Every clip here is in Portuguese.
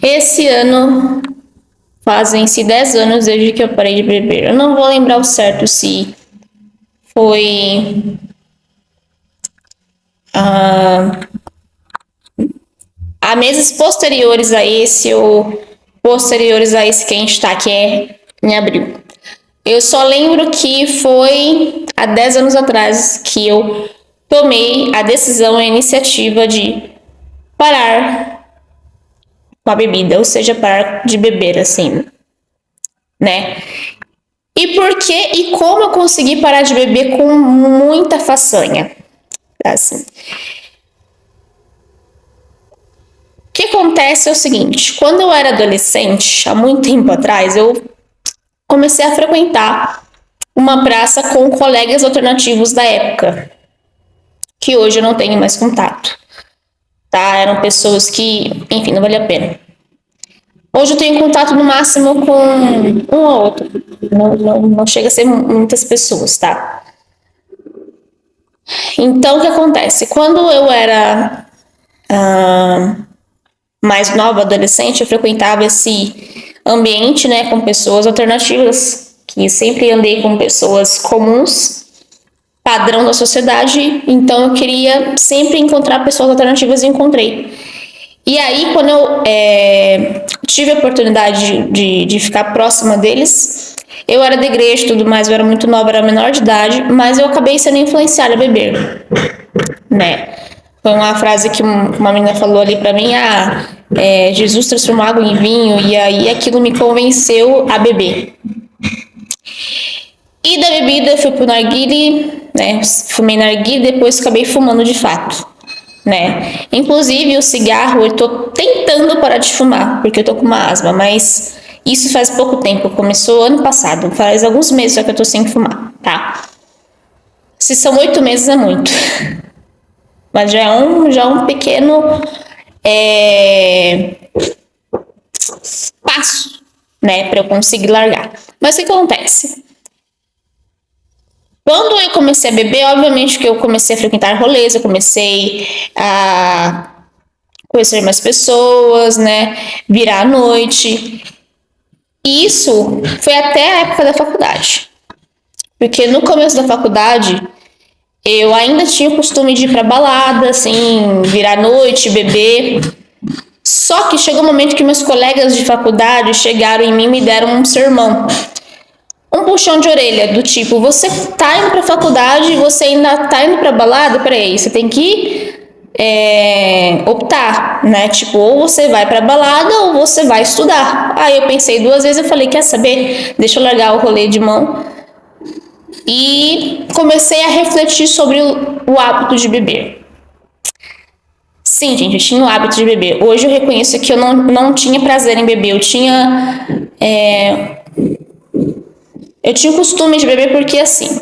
Esse ano fazem-se 10 anos desde que eu parei de beber. Eu não vou lembrar o certo se foi há meses posteriores a esse ou posteriores a esse que a gente está, que é em abril. Eu só lembro que foi há 10 anos atrás que eu tomei a decisão, a iniciativa de parar com a bebida, ou seja, parar de beber, assim, né? E por que e como eu consegui parar de beber com muita façanha, assim. O que acontece é o seguinte, quando eu era adolescente, há muito tempo atrás, eu comecei a frequentar uma praça com colegas alternativos da época, que hoje eu não tenho mais contato, tá? Eram pessoas que, enfim, não valia a pena. Hoje eu tenho contato no máximo com um ou outro, não chega a ser muitas pessoas, tá? Então, o que acontece? Quando eu era mais nova, adolescente, eu frequentava esse ambiente, né, com pessoas alternativas, que sempre andei com pessoas comuns, padrão da sociedade, então eu queria sempre encontrar pessoas alternativas e encontrei. E aí, quando eu tive a oportunidade de ficar próxima deles, eu era da igreja e tudo mais, eu era muito nova, era menor de idade, mas eu acabei sendo influenciada a beber, né? Foi uma frase que uma menina falou ali pra mim, Jesus transformou água em vinho, e aí aquilo me convenceu a beber. E da bebida eu fui pro narguile, né? Fumei narguile, depois acabei fumando de fato, né? Inclusive o cigarro eu tô tentando parar de fumar, porque eu tô com uma asma, mas isso faz pouco tempo, começou ano passado, faz alguns meses só que eu tô sem fumar, tá? Se são 8 meses é muito, mas já é um pequeno passo, né, para eu conseguir largar. Mas o que acontece? Quando eu comecei a beber, obviamente que eu comecei a frequentar rolês, eu comecei a conhecer mais pessoas, né, virar à noite. E isso foi até a época da faculdade. Porque no começo da faculdade, eu ainda tinha o costume de ir pra balada, assim, virar à noite, beber. Só que chegou um momento que meus colegas de faculdade chegaram em mim e me deram um sermão. Um puxão de orelha, do tipo, você tá indo pra faculdade, você ainda tá indo pra balada? Peraí, você tem que optar, né? Tipo, ou você vai pra balada ou você vai estudar. Aí eu pensei 2 vezes, eu falei, quer saber? Deixa eu largar o rolê de mão. E comecei a refletir sobre o hábito de beber. Sim, gente, eu tinha o hábito de beber. Hoje eu reconheço que eu não tinha prazer em beber. Eu tinha o costume de beber porque, assim,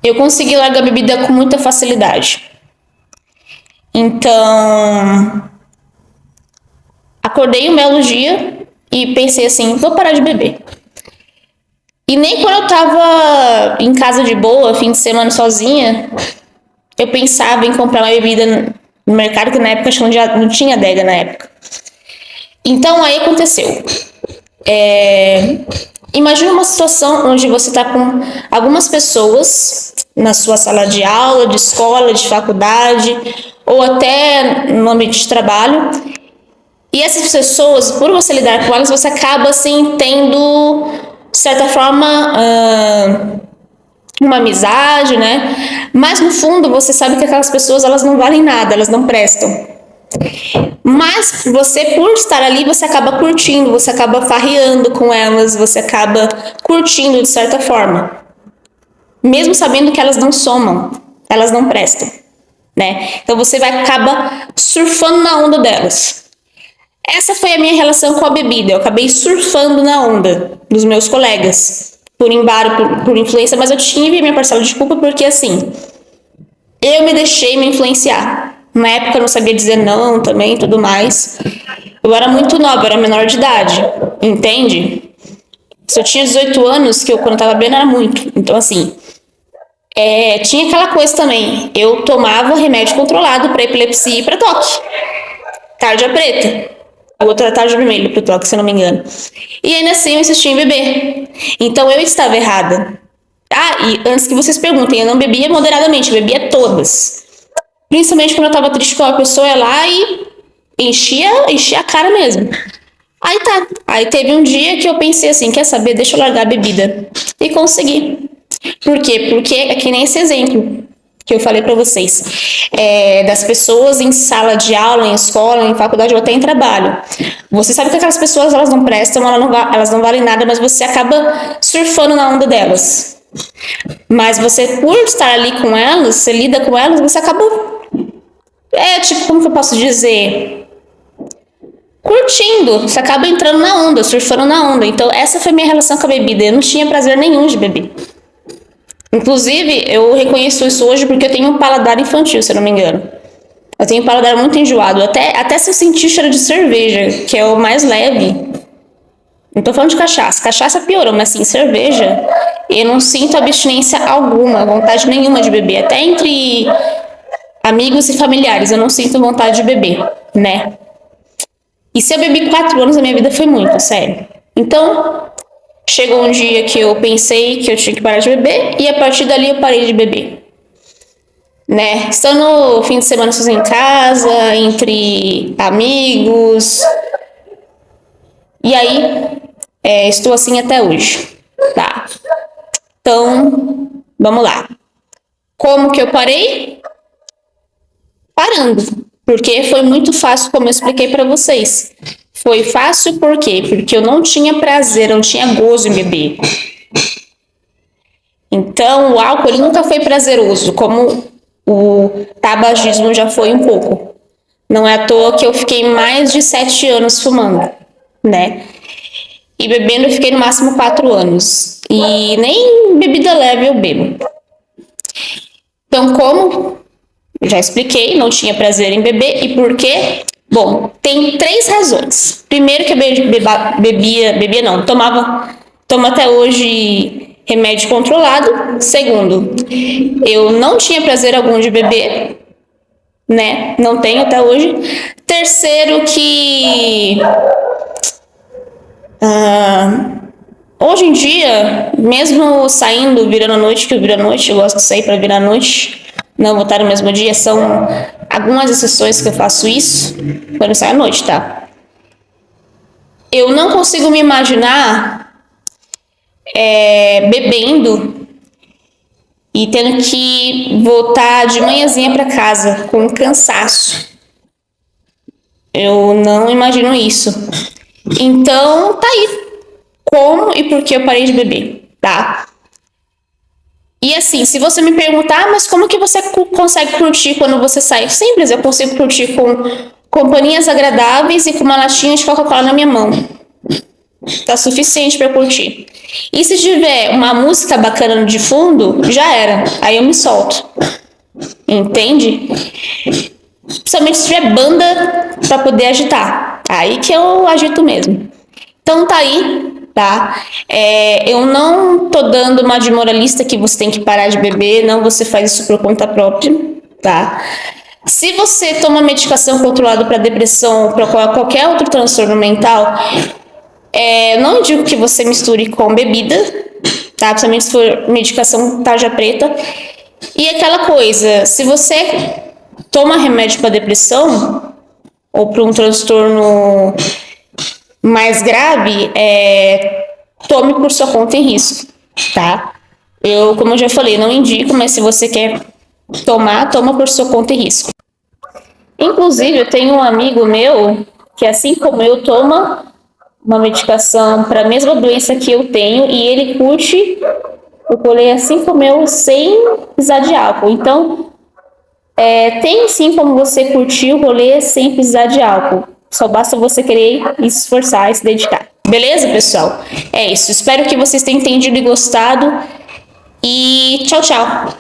eu consegui largar a bebida com muita facilidade. Então, acordei um belo dia e pensei assim, vou parar de beber. E nem quando eu tava em casa de boa, fim de semana sozinha, eu pensava em comprar uma bebida no mercado, que na época não tinha adega na época. Então, aí aconteceu. Imagina uma situação onde você está com algumas pessoas na sua sala de aula, de escola, de faculdade, ou até no ambiente de trabalho. E essas pessoas, por você lidar com elas, você acaba assim tendo, de certa forma, uma amizade, né? Mas no fundo você sabe que aquelas pessoas elas não valem nada, elas não prestam. Mas você, por estar ali, você acaba curtindo, você acaba farreando com elas, você acaba curtindo de certa forma. Mesmo sabendo que elas não somam, elas não prestam, né? Então você acaba surfando na onda delas. Essa foi a minha relação com a bebida. Eu acabei surfando na onda dos meus colegas, por embaro, por influência, mas eu tive minha parcela de culpa porque, assim, eu me deixei me influenciar. Na época eu não sabia dizer não também, tudo mais. Eu era muito nova, eu era menor de idade, entende? Se eu tinha 18 anos, que eu quando eu tava bebendo era muito. Então, assim, tinha aquela coisa também. Eu tomava remédio controlado para epilepsia e para toque. Tá, tarja preta, a outra tarja vermelha pro toque, se eu não me engano. E ainda assim eu insisti em beber. Então eu estava errada. E antes que vocês perguntem, eu não bebia moderadamente, eu bebia todas. Principalmente quando eu tava triste com uma pessoa, eu ia lá e enchia a cara mesmo. Aí tá. Aí teve um dia que eu pensei assim, quer saber, deixa eu largar a bebida. E consegui. Por quê? Porque é que nem esse exemplo que eu falei pra vocês. Das pessoas em sala de aula, em escola, em faculdade ou até em trabalho. Você sabe que aquelas pessoas, elas não prestam, elas não valem nada, mas você acaba surfando na onda delas. Mas você, por estar ali com elas, você lida com elas, você acaba... tipo, como que eu posso dizer? Curtindo. Você acaba entrando na onda, surfando na onda. Então, essa foi minha relação com a bebida. Eu não tinha prazer nenhum de beber. Inclusive, eu reconheço isso hoje porque eu tenho um paladar infantil, se eu não me engano. Eu tenho um paladar muito enjoado. Até se eu sentir cheiro de cerveja, que é o mais leve. Não tô falando de cachaça. Cachaça piorou, mas assim, cerveja, eu não sinto abstinência alguma, vontade nenhuma de beber. Até entre amigos e familiares, eu não sinto vontade de beber, né? E se eu bebi 4 anos, a minha vida foi muito, sério. Então, chegou um dia que eu pensei que eu tinha que parar de beber, e a partir dali eu parei de beber. Né? Estando no fim de semana sozinho em casa, entre amigos. E aí, estou assim até hoje. Tá. Então, vamos lá. Como que eu parei? Parando. Porque foi muito fácil, como eu expliquei para vocês. Foi fácil por quê? Porque eu não tinha prazer, eu não tinha gozo em beber. Então, o álcool ele nunca foi prazeroso, como o tabagismo já foi um pouco. Não é à toa que eu fiquei mais de 7 anos fumando, né? E bebendo eu fiquei no máximo 4 anos. E nem bebida leve eu bebo. Então, como eu já expliquei, não tinha prazer em beber. E por quê? Bom, tem 3 razões. Primeiro que eu tomo até hoje remédio controlado. Segundo, eu não tinha prazer algum de beber, né? Não tenho até hoje. Terceiro que... hoje em dia, mesmo saindo, virando a noite, que eu viro à noite, eu gosto de sair para virar a noite, não voltar no mesmo dia, são algumas exceções que eu faço isso, quando eu saio à noite, tá? Eu não consigo me imaginar bebendo e tendo que voltar de manhãzinha para casa com cansaço. Eu não imagino isso. Então, tá aí. Como e por que eu parei de beber, tá? E assim, se você me perguntar, mas como que você consegue curtir quando você sai? Simples, eu consigo curtir com companhias agradáveis e com uma latinha de Coca-Cola na minha mão. Tá suficiente para curtir. E se tiver uma música bacana de fundo, já era. Aí eu me solto. Entende? Principalmente se tiver banda para poder agitar. Aí que eu agito mesmo. Então tá aí, tá? Eu não tô dando uma de moralista que você tem que parar de beber, não, você faz isso por conta própria, tá? Se você toma medicação controlada para depressão ou para qualquer outro transtorno mental, não indico que você misture com bebida, tá? Principalmente se for medicação tarja preta. E aquela coisa, se você toma remédio para depressão ou para um transtorno mais grave, tome por sua conta em risco, tá? Como eu já falei, não indico, mas se você quer tomar, toma por sua conta e risco. Inclusive, eu tenho um amigo meu que, assim como eu, toma uma medicação para a mesma doença que eu tenho e ele curte o rolê assim como eu, sem precisar de álcool. Então, tem sim como você curtir o rolê sem precisar de álcool. Só basta você querer e se esforçar e se dedicar. Beleza, pessoal? É isso. Espero que vocês tenham entendido e gostado. E tchau, tchau.